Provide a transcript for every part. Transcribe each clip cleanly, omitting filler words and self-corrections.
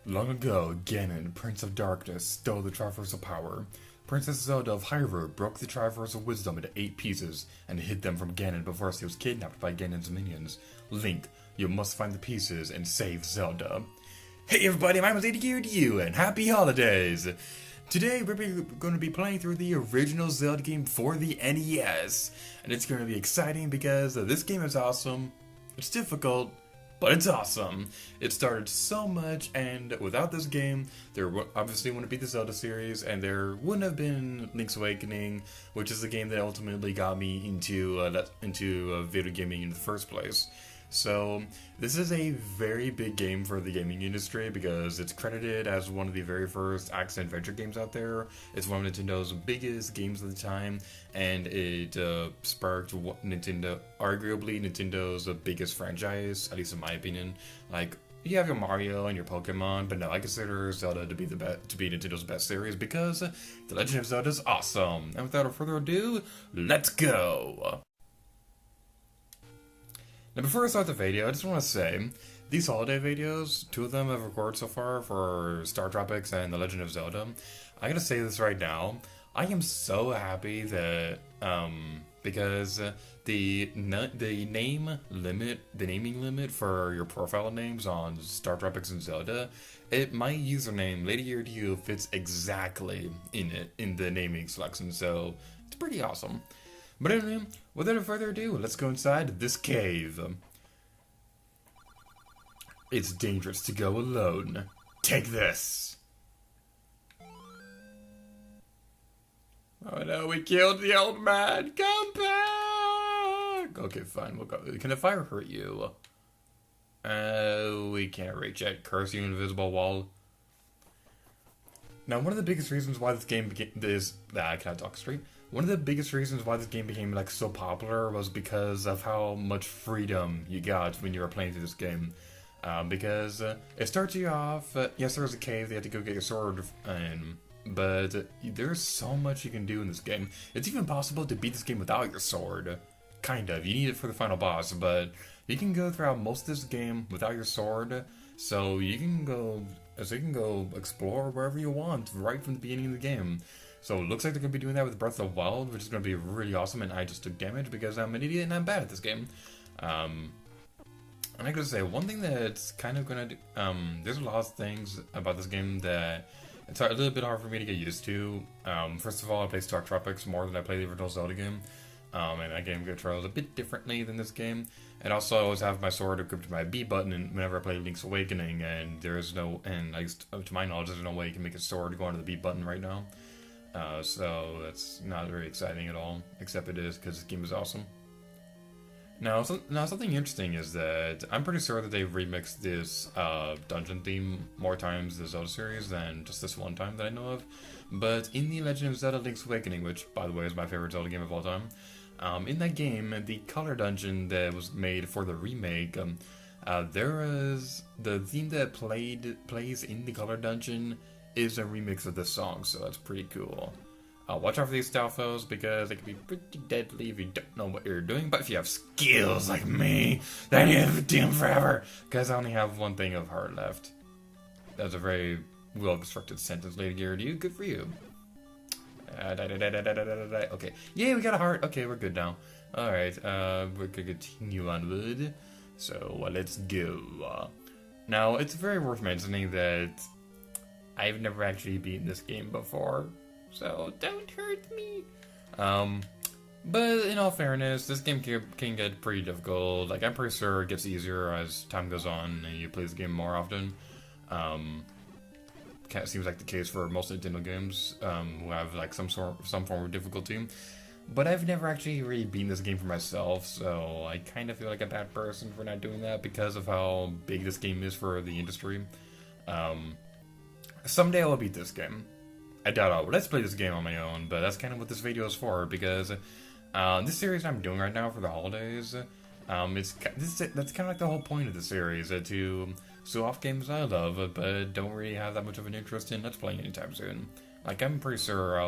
Long ago, Ganon, Prince of Darkness, stole the Triforce of Power. Princess Zelda of Hyrule broke the Triforce of Wisdom into 8 pieces and hid them from Ganon before she was kidnapped by Ganon's minions. Link, you must find the pieces and save Zelda. Hey everybody, my name is ADQ and happy holidays! Today we're going to be playing through the original Zelda game for the NES. And it's going to be exciting because this game is awesome. It's difficult, but it's awesome. It started so much, and without this game, there obviously wouldn't be the Zelda series, and there wouldn't have been Link's Awakening, which is the game that ultimately got me into video gaming in the first place. So this is a very big game for the gaming industry because it's credited as one of the very first action-adventure games out there. It's one of Nintendo's biggest games at the time, and it sparked arguably Nintendo's biggest franchise, at least in my opinion. Like, you have your Mario and your Pokemon, but no, I consider Zelda to be Nintendo's best series because The Legend of Zelda is awesome. And without further ado, let's go! Now before I start the video, I just want to say, these holiday videos, 2 of them I've recorded so far for Star Tropics and The Legend of Zelda. I gotta say this right now, I am so happy that, because the naming limit for your profile names on Star Tropics and Zelda, my username, LadyEarthBound, fits exactly in the naming selection, so it's pretty awesome. But anyway, without further ado, let's go inside this cave. It's dangerous to go alone. Take this. Oh no, we killed the old man. Come back. Okay, fine, we'll go. Can the fire hurt you? We can't reach it. Curse you, invisible wall. Now, one of the biggest reasons why this game I cannot talk straight. One of the biggest reasons why this game became like so popular was because of how much freedom you got when you were playing through this game. Because it starts you off, yes, there was a cave, you had to go get your sword, but there's so much you can do in this game. It's even possible to beat this game without your sword. Kind of. You need it for the final boss, but you can go throughout most of this game without your sword, so you can go explore wherever you want right from the beginning of the game. So it looks like they're going to be doing that with Breath of the Wild, which is going to be really awesome, and I just took damage because I'm an idiot and I'm bad at this game. And I gotta say, one thing that's kind of going to do, there's a lot of things about this game that it's a little bit hard for me to get used to. First of all, I play Star Tropics more than I play the original Zelda game, and that game controls a bit differently than this game. And also, I always have my sword equipped to my B button whenever I play Link's Awakening, and to my knowledge, there's no way you can make a sword go onto the B button right now. So that's not very exciting at all, except it is because this game is awesome. Now something interesting is that I'm pretty sure that they've remixed this dungeon theme more times in the Zelda series than just this one time that I know of. But in The Legend of Zelda Link's Awakening, which by the way is my favorite Zelda game of all time, in that game, the color dungeon that was made for the remake, there is the theme that plays in the color dungeon is a remix of this song, so that's pretty cool. Watch out for these Stalfos because they can be pretty deadly if you don't know what you're doing, but if you have skills like me, then you have to do them forever, because I only have one thing of heart left. That's a very well-constructed sentence, Lady Gyarados. Good for you. Okay. Yay, we got a heart. Okay, we're good now. Alright, we're gonna continue onward. So, let's go. Now, it's very worth mentioning that I've never actually beaten this game before, so don't hurt me. But in all fairness, this game can get pretty difficult. Like, I'm pretty sure it gets easier as time goes on and you play this game more often. Seems like the case for most Nintendo games who have like some form of difficulty. But I've never actually really beaten this game for myself, so I kind of feel like a bad person for not doing that because of how big this game is for the industry. Someday I will beat this game. I doubt I will. Let's play this game on my own, but that's kind of what this video is for, because this series I'm doing right now for the holidays, that's kind of like the whole point of the series, to show off games I love, but don't really have that much of an interest in Let's Playing anytime soon. Like, I'm pretty sure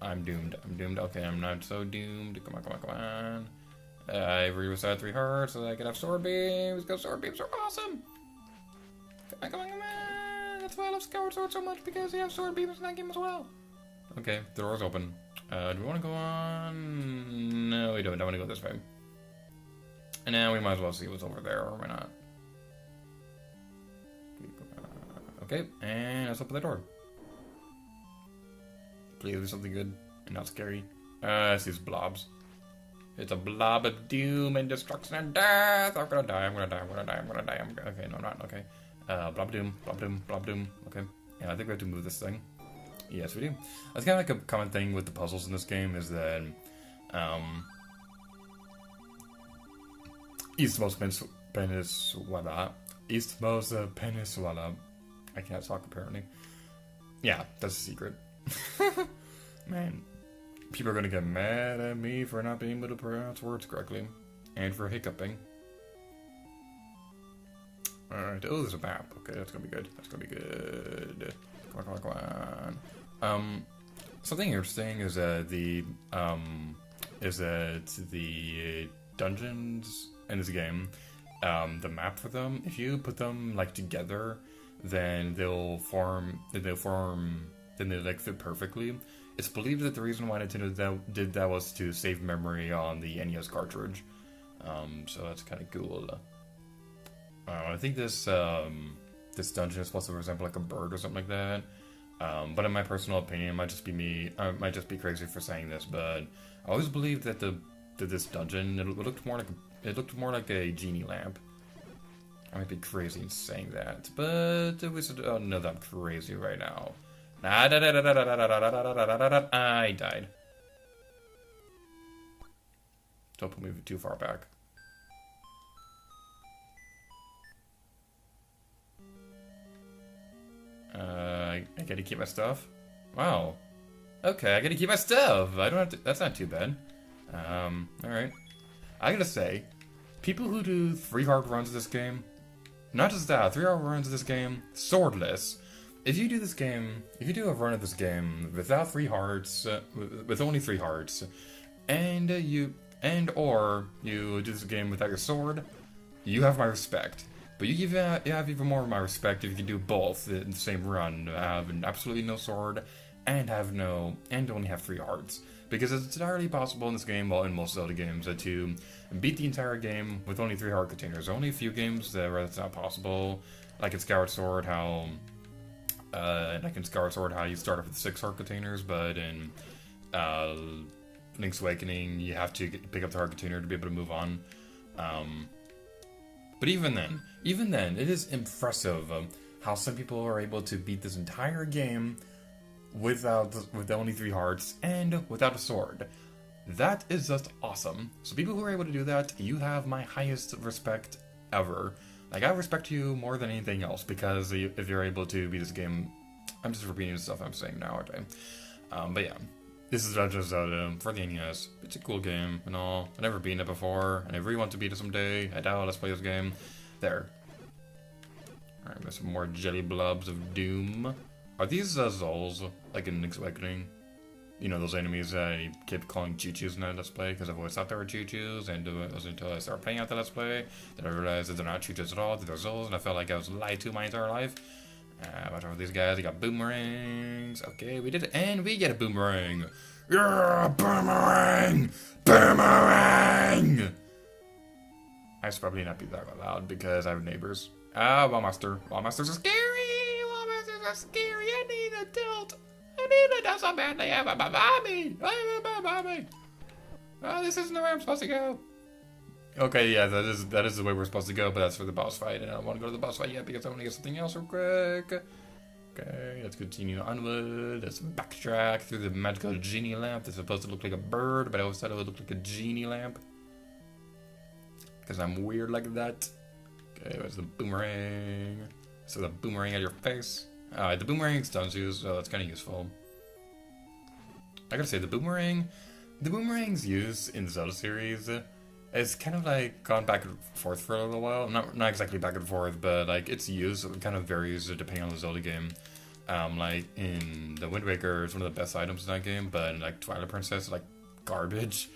I'm doomed. Okay, I'm not so doomed. Come on. I re-recited 3 hearts so that I can have sword beams, because sword beams are awesome! Come on. that's why I love Skyward Sword so much, because they have sword beams in that game as well. Okay, the door's open. Do we want to go on? No, we don't. I want to go this way. And now we might as well see what's over there, or why not? Okay, and let's open the door. Please do something good and not scary. It's these blobs. It's a blob of doom and destruction and death. I'm gonna die. I'm gonna die. I'm gonna die. I'm gonna die. Okay, no, I'm not. Okay. Blob doom. Blob doom. Blob doom. Okay. Yeah, I think we have to move this thing. Yes, we do. That's kind of like a common thing with the puzzles in this game is that Eastmost Peninsula. I can't talk apparently. Yeah, that's a secret. Man, people are gonna get mad at me for not being able to pronounce words correctly, and for hiccuping. Alright, oh, there's a map. Okay, that's gonna be good. That's gonna be good. Come on. Something interesting is that the dungeons in this game, the map for them, if you put them like together, then they like fit perfectly. It's believed that the reason why Nintendo did that was to save memory on the NES cartridge. So that's kind of cool. I think this dungeon is supposed to resemble like a bird or something like that. But in my personal opinion, it might just be me. I might just be crazy for saying this, but I always believed that this dungeon it looked more like a genie lamp. I might be crazy in saying that, but we should know that I'm crazy right now. I died. Don't move it too far back. I gotta keep my stuff. Wow. Okay, I gotta keep my stuff. I don't have to. That's not too bad. Alright. I gotta say, people who do 3 hard runs of this game, not just that, 3 hard runs of this game, swordless. If you do this game, if you do a run of this game without 3 hearts, with only 3 hearts, or you do this game without your sword, you have my respect. But you have even more of my respect if you can do both in the same run, have absolutely no sword, and only have 3 hearts. Because it's entirely possible in this game, well, in most Zelda games, to beat the entire game with only 3 heart containers. Only a few games where that's not possible, like in Skyward Sword, how you start off with 6 heart containers, but in Link's Awakening, you have to pick up the heart container to be able to move on. But even then, it is impressive how some people are able to beat this entire game with only 3 hearts and without a sword. That is just awesome. So people who are able to do that, you have my highest respect ever. Like, I respect you more than anything else, because if you're able to beat this game, I'm just repeating the stuff I'm saying now, aren't I? But yeah, this is Legend of Zelda for the NES. It's a cool game and all. I've never beaten it before, and I really want to beat it someday. I doubt let's play this game. There. Alright, we got some more jelly blobs of doom. Are these Zols, like in Link's Awakening? You know, those enemies I kept calling choo-choos in that Let's Play, because I've always thought they were choo-choos, and it was until I started playing out the Let's Play that I realized that they're not choo-choos at all, that they're Zols, and I felt like I was lied to my entire life. Watch out for these guys, they got boomerangs. Okay, we did it, and we get a boomerang! Yeah, boomerang! Boomerang! I should probably not be that loud, because I have neighbors. Wallmaster. Wallmasters are scary! Wallmasters are scary! I need a tilt! I need to do so badly. I have a mommy. Oh, this isn't the way I'm supposed to go. Okay, yeah, that is the way we're supposed to go, but that's for the boss fight, and I don't want to go to the boss fight yet because I want to get something else real quick. Okay, let's continue onward. Let's backtrack through the magical genie lamp. That's supposed to look like a bird, but I always thought it would look like a genie lamp. Because I'm weird like that. Okay, where's the boomerang? So the boomerang at your face. Alright, the boomerang stuns you, so that's kind of useful. I gotta say, the boomerang's use in the Zelda series is kind of like gone back and forth for a little while. Not exactly back and forth, but like its use kind of varies depending on the Zelda game. Like in the Wind Waker, it's one of the best items in that game, but in like Twilight Princess, it's like garbage.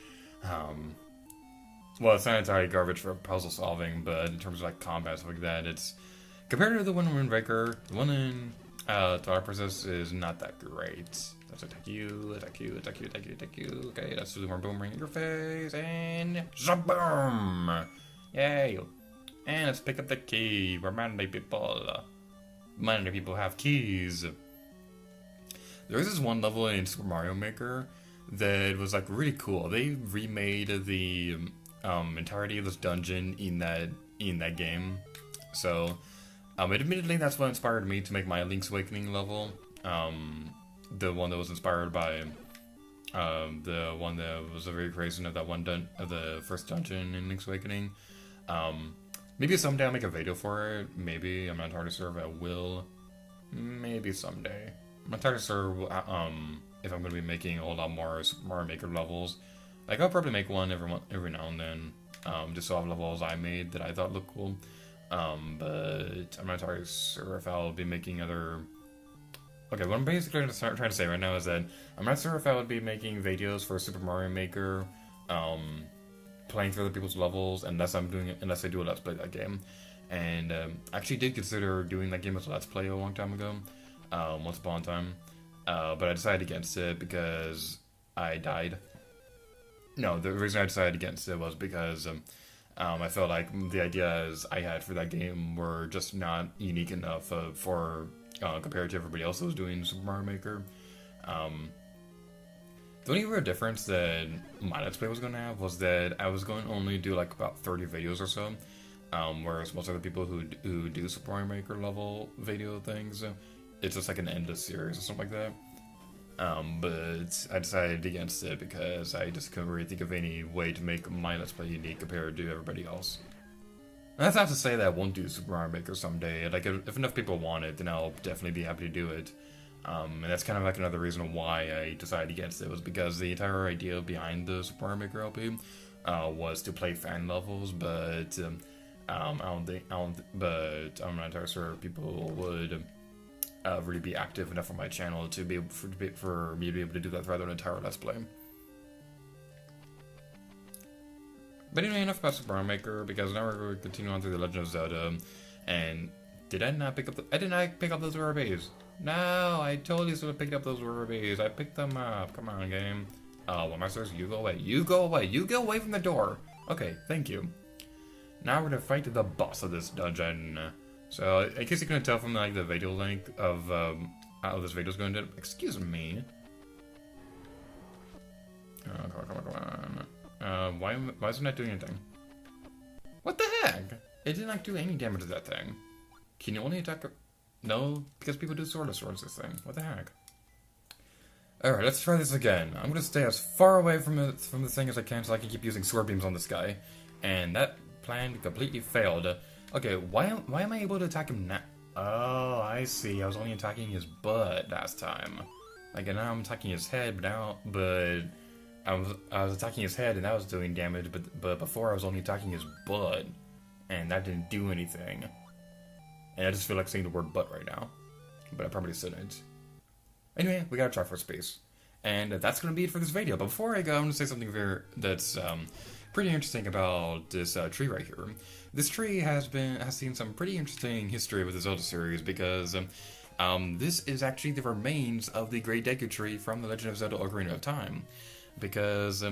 Well, it's not entirely garbage for puzzle solving, but in terms of like combat stuff like that, it's compared to the one in Wind Waker, the one in Thought process is not that great. Let's attack you, attack you, attack you, attack you, attack you. Okay, let's do more boomerang in your face, and boom! Yay! And let's pick up the key. We're Monday people. Monday people have keys. There was this one level in Super Mario Maker that was like really cool. They remade the entirety of this dungeon in that game. So, admittedly, that's what inspired me to make my Link's Awakening level. The one that was inspired by the one that was a recreation of that one of the first dungeon in Link's Awakening. Maybe someday I'll make a video for it. Maybe. I'm not entirely sure if I will. Maybe someday. I'm not entirely sure if I'm going to be making a whole lot more Super Mario Maker levels. Like, I'll probably make one every now and then. Just so I have levels I made that I thought looked cool. But I'm not entirely sure if I'll be making other... Okay, what I'm basically trying to say right now is that I'm not sure if I would be making videos for Super Mario Maker, playing through other people's levels, unless I do a Let's Play that game. And I actually did consider doing that game as a Let's Play a long time ago, once upon a time. But I decided against it because I died. No, the reason I decided against it was because I felt like the ideas I had for that game were just not unique enough for compared to everybody else that was doing Super Mario Maker. The only real difference that my Let's Play was going to have was that I was going to only do like about 30 videos or so, whereas most other people who do Super Mario Maker level video things, it's just like an endless series or something like that. But I decided against it because I just couldn't really think of any way to make my Let's Play unique compared to everybody else. And that's not to say that I won't do Super Mario Maker someday. Like, if enough people want it, then I'll definitely be happy to do it. And that's kind of like another reason why I decided against it, was because the entire idea behind the Super Mario Maker LP was to play fan levels, but I'm not entirely sure people would really be active enough on my channel to be able for me to be able to do that throughout an entire Let's Play. But anyway, enough about Super Mario Maker, because now we're going to continue on through The Legend of Zelda. And did I not pick up I did not pick up those rubies. No, I totally should have picked up those rubies. I picked them up. Come on, game. Well, Masters, you go away. You go away. You go away from the door. Okay, thank you. Now we're going to fight the boss of this dungeon. So, in case you couldn't tell from like the video length of how this video is going to... Excuse me. Oh, come on. Why isn't that doing anything? What the heck? It didn't like do any damage to that thing. Can you only attack... No, because people do sword this thing. What the heck? Alright, let's try this again. I'm gonna stay as far away from the thing as I can so I can keep using sword beams on this guy. And that plan completely failed. Okay, why am I able to attack him now? Oh, I see. I was only attacking his butt last time. Like, now I'm attacking his head, but I was attacking his head and that was doing damage, but before I was only attacking his butt, and that didn't do anything. And I just feel like saying the word butt right now, but I probably shouldn't. Anyway, we gotta try for space, and that's gonna be it for this video. But before I go, I'm gonna say something that's pretty interesting about this tree right here. This tree has seen some pretty interesting history with the Zelda series, because this is actually the remains of the Great Deku Tree from The Legend of Zelda: Ocarina of Time. Because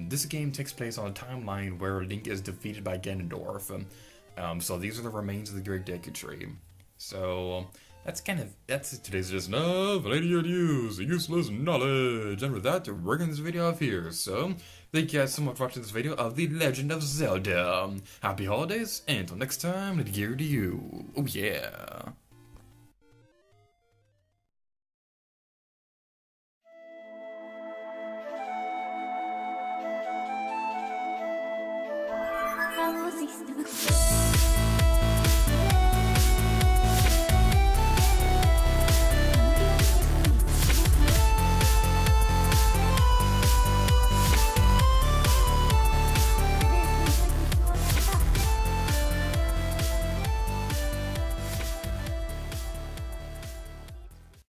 this game takes place on a timeline where Link is defeated by Ganondorf. So these are the remains of the Great Deku Tree. So that's today's just Validity News, useless knowledge. And with that, we're getting this video off here. So thank you guys so much for watching this video of The Legend of Zelda. Happy holidays, and until next time, let it gear to you. Oh yeah. How was it?